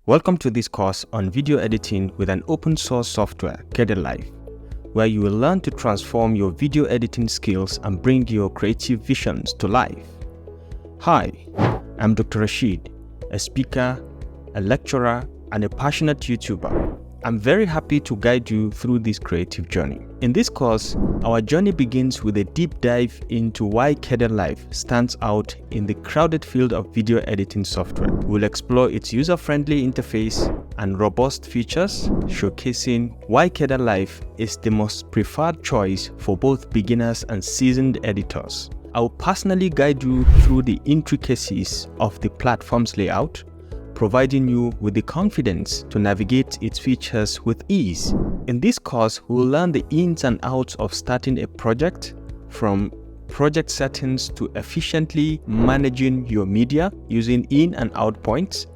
Welcome to this course on video editing with an open source software, Kdenlive, where you will learn to transform your video editing skills and bring your creative visions to life. Hi, I'm Dr. Rashid, a speaker, a lecturer, and a passionate YouTuber. I'm very happy to guide you through this creative journey. In this course, our journey begins with a deep dive into why Kdenlive stands out in the crowded field of video editing software. We'll explore its user-friendly interface and robust features, showcasing why Kdenlive is the most preferred choice for both beginners and seasoned editors. I'll personally guide you through the intricacies of the platform's layout, providing you with the confidence to navigate its features with ease. In this course, we will learn the ins and outs of starting a project, from project settings to efficiently managing your media using in and out points.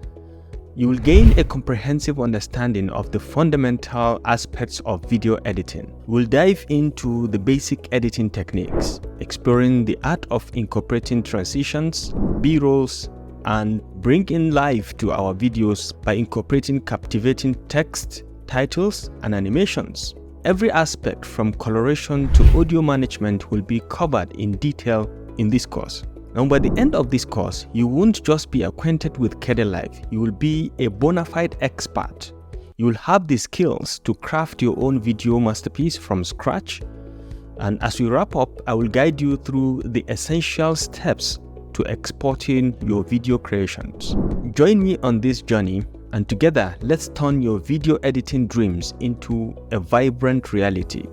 You will gain a comprehensive understanding of the fundamental aspects of video editing. We'll dive into the basic editing techniques, exploring the art of incorporating transitions, B-rolls, and bring in life to our videos by incorporating captivating text, titles, and animations. Every aspect from coloration to audio management will be covered in detail in this course. Now, by the end of this course, you won't just be acquainted with Kdenlive, you will be a bona fide expert. You will have the skills to craft your own video masterpiece from scratch. And as we wrap up, I will guide you through the essential steps to exporting your video creations. Join me on this journey, and together let's turn your video editing dreams into a vibrant reality.